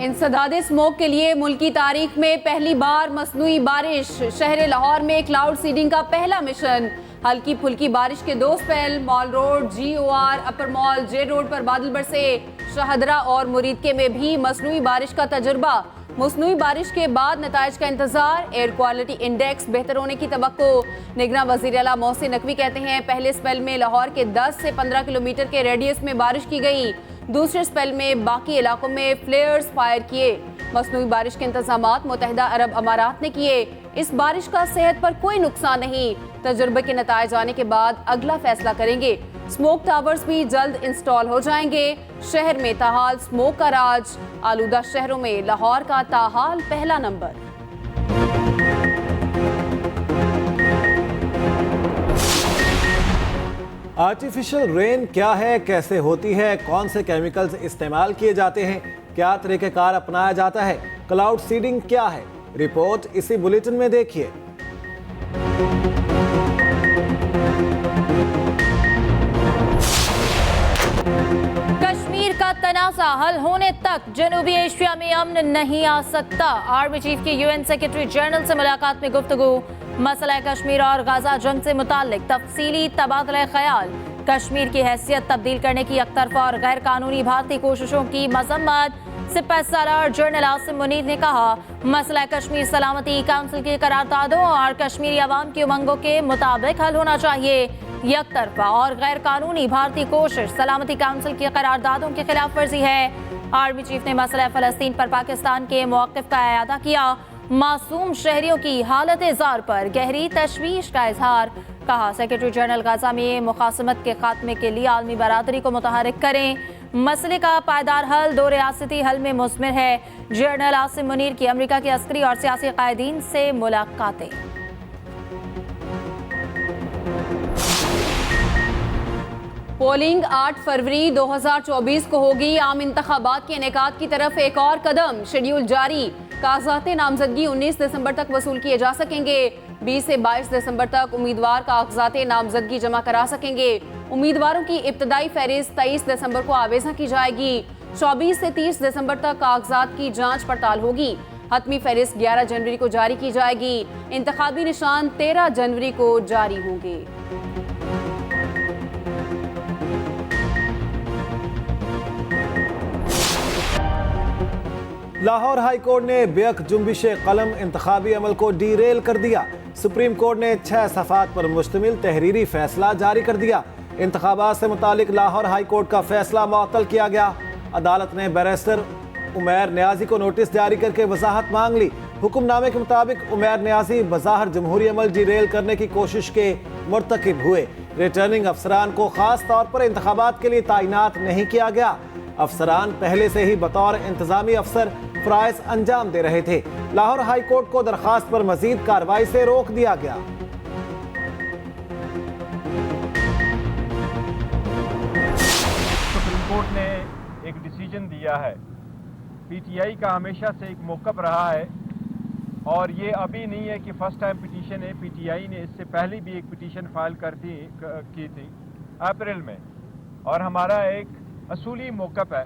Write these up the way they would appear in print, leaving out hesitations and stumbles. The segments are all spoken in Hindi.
इंसदादे स्मोक के लिए मुल्की तारीख में पहली बार मसनूई बारिश। शहर लाहौर में क्लाउड सीडिंग का पहला मिशन। हल्की फुल्की बारिश के 2 स्पेल। मॉल रोड, GOR, अपर मॉल, जे रोड पर बादल बरसे। शहदरा और मुरीदके में भी मसनूई बारिश का तजुर्बा। मसनूई बारिश के बाद नताइज का इंतजार। एयर क्वालिटी इंडेक्स बेहतर होने की तवक्को। निगरां वज़ीर आला मोहसिन नकवी कहते हैं पहले स्पेल में लाहौर के 10 से 15 किलोमीटर के रेडियस में बारिश की गई। दूसरे स्पेल में बाकी इलाकों में फ्लेयर्स फायर किए। मसनूई बारिश के इंतजामात मुत्तहिदा अरब अमारात ने किए। इस बारिश का सेहत पर कोई नुकसान नहीं। तजुर्बे के नताइज आने के बाद अगला फैसला करेंगे। स्मोक टावर्स भी जल्द इंस्टॉल हो जाएंगे। शहर में ताहाल स्मोक का राज। आलूदा शहरों में लाहौर का ताहाल पहला नंबर। आर्टिफिशियल रेन क्या है, कैसे होती है, कौन से केमिकल्स इस्तेमाल किए जाते हैं, क्या तरीक़ेकार अपनाया जाता है, क्लाउड सीडिंग क्या है, रिपोर्ट इसी बुलेटिन में देखिए। कश्मीर का तनाज़ा हल होने तक जनूबी एशिया में अमन नहीं आ सकता। आर्मी चीफ की UN सेक्रेटरी जनरल से मुलाकात में गुफ्तगू। मसला कश्मीर और गाजा जंग से मुताल्लिक तफसीली तबादला ख्याल। कश्मीर की हैसियत तब्दील करने की एकतरफा और गैर कानूनी भारतीय कोशिशों की मजम्मत। सिपहसालार जनरल आसिम मुनीर ने कहा मसला कश्मीर सलामती काउंसिल की करारदादों और कश्मीरी अवाम की उमंगों के मुताबिक हल होना चाहिए। एकतरफा और गैर कानूनी भारतीय कोशिश सलामती काउंसिल की करारदादों की खिलाफ वर्जी है। आर्मी चीफ ने मसला फ़लस्तीन पर पाकिस्तान के मौक़िफ़ का अयादा किया। मासूम शहरियों की हालत ज़ार पर गहरी तशवीश का इजहार। कहा सेक्रेटरी जनरल गाजा में मुखासमत के खात्मे के लिए आलमी बरादरी को मुतहरिक करें। मसले का पायदार हल 2 रियासती हल में मुज़मिर है। जनरल आसिम मुनीर की अमेरिका के अस्करी और सियासी कायदीन से मुलाकातें। पोलिंग 8 फरवरी 2024 को होगी। आम इंतखाबात के इनेकाद की तरफ एक और कदम। शेड्यूल जारी। कागजात नामजदगी 19 दिसंबर तक वसूल किए जा सकेंगे। 20 से 22 दिसंबर तक उम्मीदवार कागजात नामजदगी जमा करा सकेंगे। उम्मीदवारों की इब्तदाई फहरिस्त 23 दिसंबर को आवेज़ा की जाएगी। 24 से 30 दिसंबर तक कागजात की जांच पड़ताल होगी। हतमी फहरिस्त 11 जनवरी को जारी की जाएगी। इंतखाबी निशान 13 जनवरी को जारी होंगे। लाहौर हाई कोर्ट ने बेअक जुम्बिश कलम इंतखाबी अमल को डीरेल कर दिया। सुप्रीम कोर्ट ने 6 सफ़ात पर मुश्तमिल तहरीरी फैसला जारी कर दिया। इंतखाबात से मुतालिक लाहौर हाई कोर्ट का फैसला मुअत्तल किया गया। अदालत ने बैरिस्टर उमैर नियाजी को नोटिस जारी करके वजाहत मांग ली। हुक्मनामे के मुताबिक उमैर नियाजी बज़ाहिर जमहूरी अमल डीरेल करने की कोशिश के मुर्तकिब हुए। रिटर्निंग अफसरान को खास तौर पर इंतखाबात के लिए तैनात नहीं किया गया। अफसरान पहले से ही बतौर इंतजामी अफसर फ़राइज़ अंजाम दे रहे थे। लाहौर हाई कोर्ट को दरखास्त पर मजीद कार्रवाई से रोक दिया गया। सुप्रीम कोर्ट ने एक डिसीजन दिया है। PTI का हमेशा से एक मौक़िफ़ रहा है और ये अभी नहीं है कि फ़र्स्ट टाइम पिटीशन है। PTI ने इससे पहले भी एक पिटीशन फाइल की थी अप्रैल में। और हमारा एक असूली मौक़िफ़ है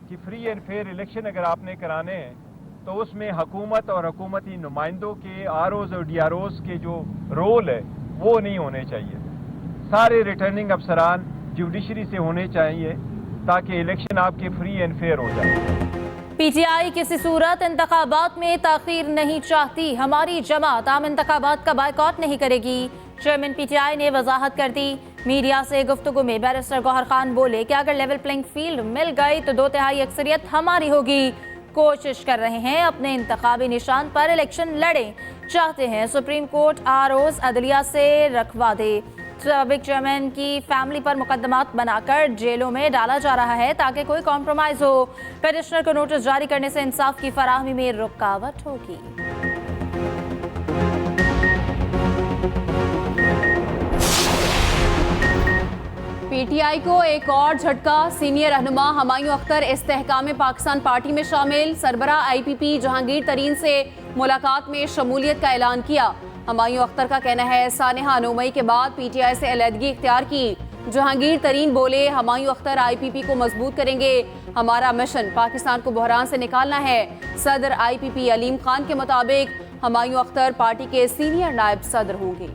कि फ्री एंड फेयर इलेक्शन अगर आपने कराने हैं तो उसमें हुकूमत और हुकूमती नुमाइंदों के ROs और DROs के जो रोल है वो नहीं होने चाहिए। सारे रिटर्निंग अफसरान जुडिशरी से होने चाहिए ताकि इलेक्शन आपके फ्री एंड फेयर हो जाए। PTI किसी सूरत इंतखाबात में ताख़ीर नहीं चाहती। हमारी जमात आम इंतखाबात का बायकॉट नहीं करेगी। चेयरमैन PTI ने वजाहत कर दी। मीडिया से गुफ्तगू में बैरिस्टर गौहर खान बोले कि अगर लेवल प्लेइंग फील्ड मिल गई तो 2/3 अक्सरियत हमारी होगी। कोशिश कर रहे हैं अपने इंतखाबी निशान पर इलेक्शन लड़ें। चाहते हैं सुप्रीम कोर्ट ROs अदलिया से रखवा दे। साबिक चेयरमैन की फैमिली पर मुकदमात बनाकर जेलों में डाला जा रहा है ताकि कोई कॉम्प्रोमाइज हो। पेटिशनर को नोटिस जारी करने से इंसाफ की फराहमी में रुकावट होगी। PTI को एक और झटका। सीनियर रहनुमा हमायूं अख्तर इस्तेहकाम पाकिस्तान पार्टी में शामिल। सरबरा IPP जहांगीर तरीन से मुलाकात में शमूलियत का ऐलान किया। हमायूं अख्तर का कहना है सानेहा 9 मई के बाद PTI से अलहदगी इख्तियार की। जहांगीर तरीन बोले, हुमायूं अख्तर IPP को मजबूत करेंगे, हमारा मिशन पाकिस्तान को बहरान से निकालना है। सदर IPP अलीम खान के मुताबिक हुमायूं अख्तर पार्टी के सीनियर नायब सदर होंगे।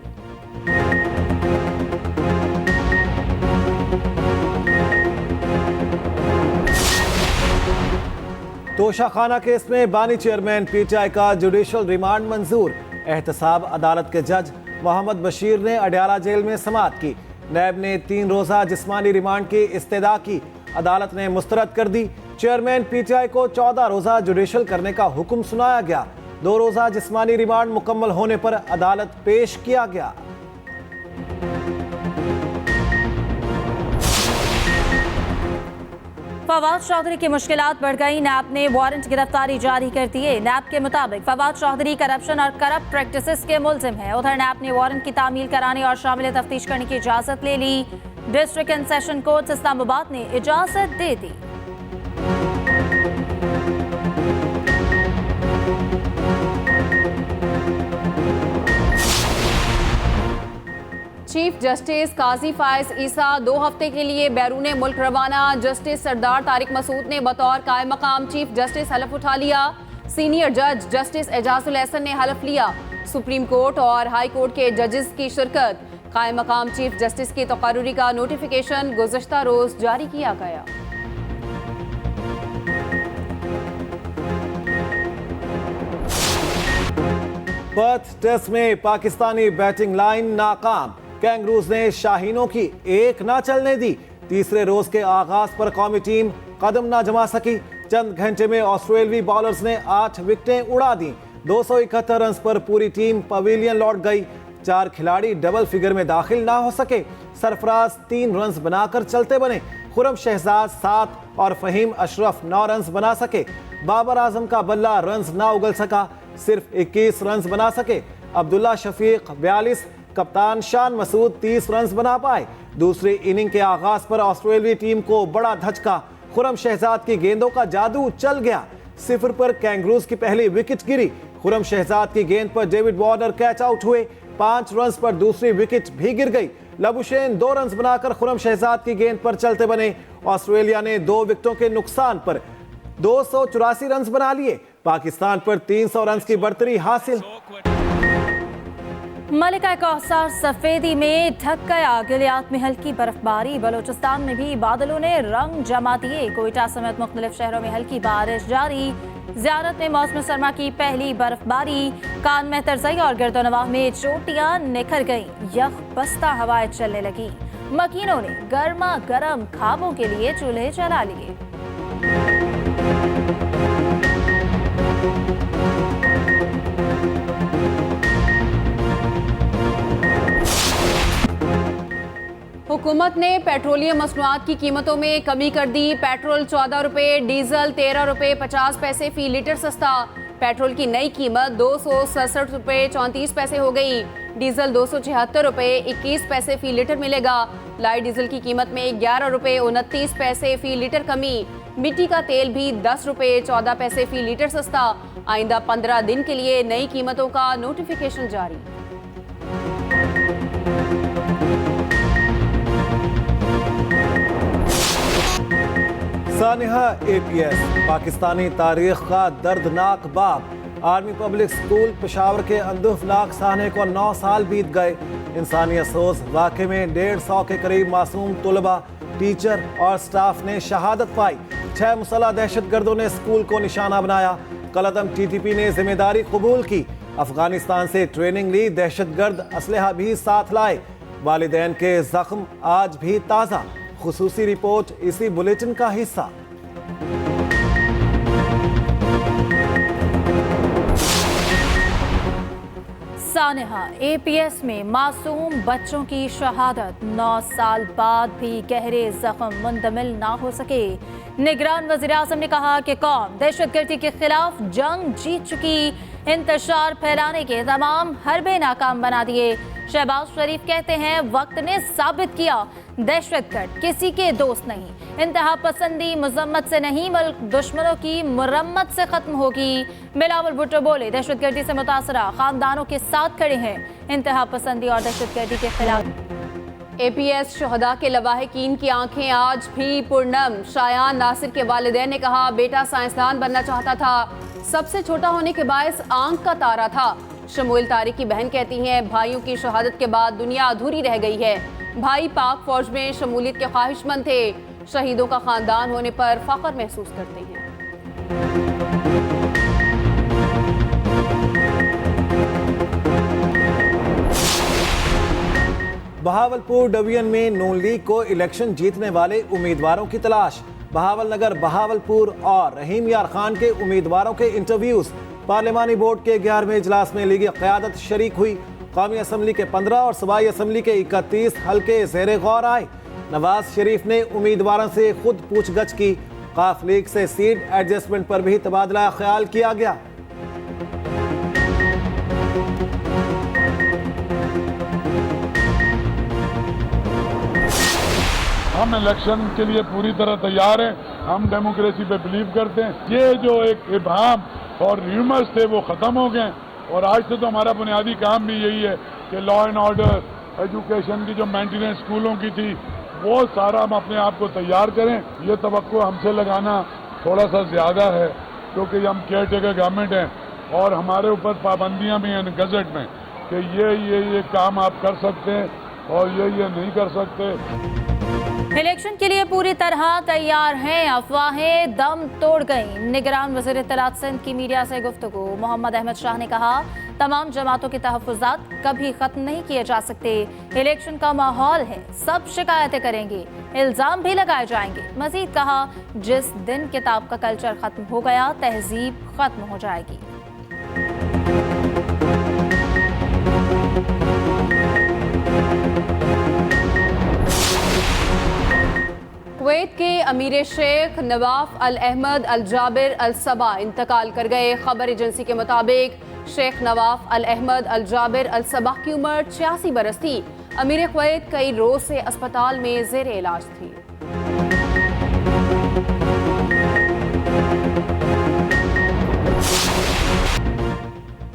तोशाखाना केस में बानी चेयरमैन PTI का जुडिशल रिमांड मंजूर। एहतसाब अदालत के जज मोहम्मद बशीर ने अडयाला जेल में समाअत की। नैब ने 3 रोज़ा जिस्मानी रिमांड की इस्तदा की, अदालत ने मुस्तरद कर दी। चेयरमैन PTI को 14 रोज़ा जुडिशल करने का हुक्म सुनाया गया। 2 रोज़ा जिस्मानी रिमांड मुकम्मल होने पर अदालत पेश किया गया। फवाद चौधरी की मुश्किलात बढ़ गई, नैब ने वारंट गिरफ्तारी जारी कर दिए। नैब के मुताबिक फवाद चौधरी करप्शन और करप्ट प्रैक्टिसेस के मुलजिम है। उधर नैब ने वारंट की तामील कराने और शामिल तफ्तीश करने की इजाजत ले ली। District and session court Islamabad ने इजाजत दे दी। चीफ जस्टिस काजी फायज ईसा 2 हफ्ते के लिए बैरून मुल्क रवाना। जस्टिस सरदार तारिक मसूद ने बतौर कायम मकाम चीफ जस्टिस हलफ उठा लिया। सीनियर जज जस्टिस एजाजुल एहसन ने हलफ लिया। सुप्रीम कोर्ट और हाई कोर्ट के जजेस की शिरकत। कायम मकाम चीफ जस्टिस की तकर्रुरी का नोटिफिकेशन गुज़श्ता रोज जारी किया गया। पर्थ टेस्ट में पाकिस्तानी बैटिंग लाइन नाकाम। कैंगरूज ने शाहीनों की एक ना चलने दी। तीसरे रोज के आगाज पर कौमी टीम कदम ना जमा सकी। चंद घंटे में ऑस्ट्रेलियावी बॉलर्स ने 8 विकेटें उड़ा दी। 271 रन पर पूरी टीम पवेलियन लौट गई। 4 खिलाड़ी डबल फिगर में दाखिल ना हो सके। सरफराज 3 रन बनाकर चलते बने। खुरम शहजाद 7 और फहीम अशरफ 9 रन बना सके। बाबर आजम का बल्ला रन ना उगल सका, सिर्फ 21 रन बना सके। अब्दुल्ला शफीक 42, कप्तान शान मसूद 30 रन बना पाए। दूसरी इनिंग के आगाज पर ऑस्ट्रेलियाई टीम को बड़ा धचका। खुरम शहजाद की गेंदों का जादू चल गया। 0 पर कैंगरूज की पहली विकेट गिरी। खुरम शहजाद की गेंद पर डेविड वार्नर कैच आउट हुए। 5 रन पर दूसरी विकेट भी गिर गई। लबुशेन 2 रन बनाकर खुरम शहजाद की गेंद पर चलते बने। ऑस्ट्रेलिया ने 2 विकेटों के नुकसान पर 284 रन बना लिए। पाकिस्तान पर 300 रन की बढ़तरी हासिल। मलिका कौसार सफेदी में ढक गया। गिलियात में हल्की बर्फबारी। बलोचिस्तान में भी बादलों ने रंग जमा दिए। कोयटा समेत मुख्तलिफ शहरों में हल्की बारिश जारी। ज़ियारत में मौसम सरमा की पहली बर्फबारी। कान में तरजई और गिरदोनवाह में चोटियां निखर गईं। यख बस्ता हवाएं चलने लगी। मकीनों ने गर्मा गर्म खाबों के लिए चूल्हे जला लिए। हुकूमत ने पेट्रोलियम मसनूआत की कीमतों में कमी कर दी। पेट्रोल 14 रुपये, डीजल 13 रुपये 50 पैसे फी लीटर सस्ता। पेट्रोल की नई कीमत 267 रुपये 34 पैसे हो गई। डीजल 276 रुपये 21 पैसे फी लीटर मिलेगा। लाइट डीजल की कीमत में 11 रुपये 29 पैसे फी लीटर कमी। मिट्टी का तेल भी 10 रुपये 14 पैसे फी लीटर सस्ता। आइंदा 15 दिन के लिए नई कीमतों का नोटिफिकेशन जारी। सानिहा APS पाकिस्तानी तारीख का दर्दनाक बाब। आर्मी पब्लिक स्कूल पेशावर के अंदुफनाक साहने को 9 साल बीत गए। इंसानी अफसोस वाक़े में 150 के करीब मासूम तलबा, टीचर और स्टाफ ने शहादत पाई। 6 मुसल्लह दहशतगर्दों ने स्कूल को निशाना बनाया। कलअदम TTP ने जिम्मेदारी कबूल की। अफगानिस्तान से ट्रेनिंग ली, दहशतगर्द असलहा भी साथ लाए। वालिदैन के जख्म आज भी ताज़ा। खुसूसी रिपोर्ट इसी बुलेटिन का हिस्सा। सानिहा APS में मासूम बच्चों की शहादत। 9 साल बाद भी गहरे जख्म मुंतमिल ना हो सके। निगरान वज़ीर आज़म ने कहा कि कौम दहशतगर्दी के खिलाफ जंग जीत चुकी। इंतशार फैलाने के तमाम हरबे नाकाम बना दिए। शहबाज शरीफ कहते हैं वक्त ने साबित किया दहशतगर्द किसी के दोस्त नहीं। इंतहा पसंदी मजम्मत से नहीं बल्कि दुश्मनों की मुरम्मत से खत्म होगी। बिलावल भुट्टो बोले दहशतगर्दी से मुतासरा खानदानों के साथ खड़े हैं। इंतहा पसंदी और दहशतगर्दी के खिलाफ APS शहदा के लवाहिकीन की आंखें आज भी पूर्णम। शायान नासिर के वालिदैन ने कहा, बेटा साइंसदान बनना चाहता था, सबसे छोटा होने के बायस आंख का तारा था। शमूल तारिक की बहन कहती हैं, भाइयों की शहादत के बाद दुनिया अधूरी रह गई है। भाई पाक फौज में शमूलियत के ख्वाहिशमंद थे, शहीदों का खानदान होने पर फख्र महसूस करते हैं। बहावलपुर डिवीजन में नून लीग को इलेक्शन जीतने वाले उम्मीदवारों की तलाश। बहावलनगर, बहावलपुर और रहीम यार खान के उम्मीदवारों के इंटरव्यूज। पार्लिमानी बोर्ड के 11वें इजलास में लीगी क़यादत शरीक हुई। कौमी असम्बली के 15 और सूबाई असम्बली के 31 हल्के ज़ेरे गौर आए। नवाज शरीफ ने उम्मीदवारों से खुद पूछगछ की। काफ लीग से सीट एडजस्टमेंट पर भी तबादला ख्याल किया गया। हम इलेक्शन के लिए पूरी तरह तैयार हैं। हम डेमोक्रेसी पे बिलीव करते हैं। ये जो एक इबाम और र्यूमर्स थे वो ख़त्म हो गए और आज से तो हमारा बुनियादी काम भी यही है कि लॉ एंड ऑर्डर, एजुकेशन की जो मेंटेनेंस स्कूलों की थी वो सारा हम अपने आप को तैयार करें। ये तवक्को हमसे लगाना थोड़ा सा ज़्यादा है क्योंकि हम केयर टेकर गवर्नमेंट हैं और हमारे ऊपर पाबंदियाँ भी हैं गजट में कि ये काम आप कर सकते हैं और ये नहीं कर सकते। इलेक्शन के लिए पूरी तरह तैयार हैं, अफवाहें दम तोड़ गईं। निगरान वज़ीर इत्तलात सिंध की मीडिया से गुफ्तगू। मोहम्मद अहमद शाह ने कहा, तमाम जमातों के तहफ़्फ़ुज़ात कभी ख़त्म नहीं किए जा सकते। इलेक्शन का माहौल है, सब शिकायतें करेंगे, इल्ज़ाम भी लगाए जाएंगे। मज़ीद कहा, जिस दिन किताब का कल्चर ख़त्म हो गया, तहज़ीब ख़त्म हो जाएगी। कुवैत के अमीर शेख नवाफ अल अहमद अल जाबिर अल सबा इंतकाल कर गए। खबर एजेंसी के मुताबिक शेख नवाफ अल अहमद अल जाबिर अल सबा की उम्र 86 बरस थी। अमीर कुवैत कई रोज से अस्पताल में ज़ेरे इलाज थी।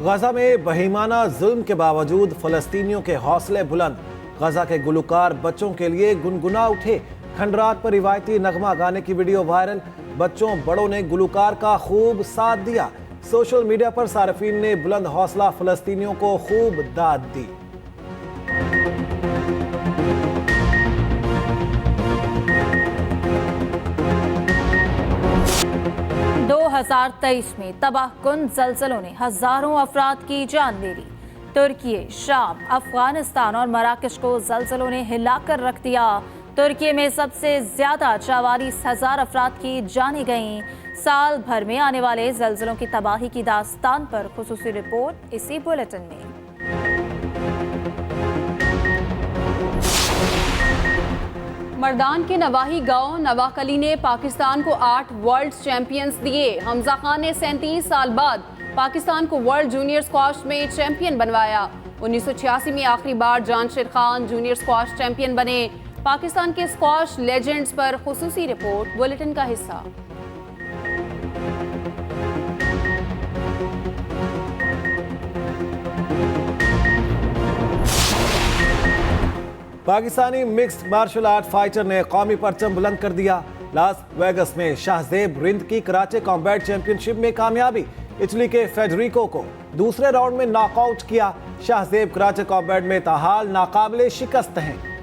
गजा में बहीमाना जुल्म के बावजूद फलस्तीनियों के हौसले बुलंद। गजा के गुलकार बच्चों के लिए गुनगुना उठे। खंडरात पर रिवायती नगमा गाने की वीडियो वायरल। बच्चों बड़ों ने गुलकार का खूब साथ दिया। सोशल मीडिया पर सार्फिन ने बुलंद हौसला फलस्तीनियों को खूब दाद दी। दो 2023 में तबाहकुन ज़लज़लों ने हजारों अफराद की जान ले ली। तुर्की, शाम, अफगानिस्तान और मराकश को ज़लज़लों ने हिलाकर रख दिया। तुर्की में सबसे ज्यादा 44,000 अफराद की जानें गईं। साल भर में आने वाले ज़लज़लों की तबाही की दास्तान पर खुसूसी रिपोर्ट इसी बुलेटिन में। मर्दान के नवाही गांव नवाकली ने पाकिस्तान को 8 वर्ल्ड चैंपियंस दिए। हमजा खान ने 37 साल बाद पाकिस्तान को वर्ल्ड जूनियर स्क्वाश में चैंपियन बनवाया। 1986 में आखिरी बार जानशीर खान जूनियर स्क्वाश चैंपियन बने। पाकिस्तान के स्क्वाश लेजेंड्स पर खुसूसी रिपोर्ट बुलेटिन का हिस्सा। Pakistani mixed martial art fighter ने कौमी परचम बुलंद कर दिया। लास वेगस में शाहजेब रिंद की कराचे कॉम्बैट चैंपियनशिप में कामयाबी। इटली के फेडरिको को दूसरे राउंड में नॉकआउट किया। शाहजेब कराचे कॉम्बैट में ताहाल नाकाबिले शिकस्त हैं।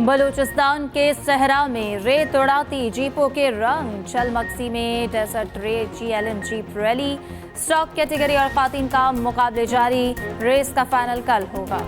बलूचिस्तान के सहरा में रेत उड़ाती जीपों के रंग। चलमक्सी में desert race GLN jeep rally. Stock category और खातीन का मुकाबले जारी। रेस का फाइनल कल होगा।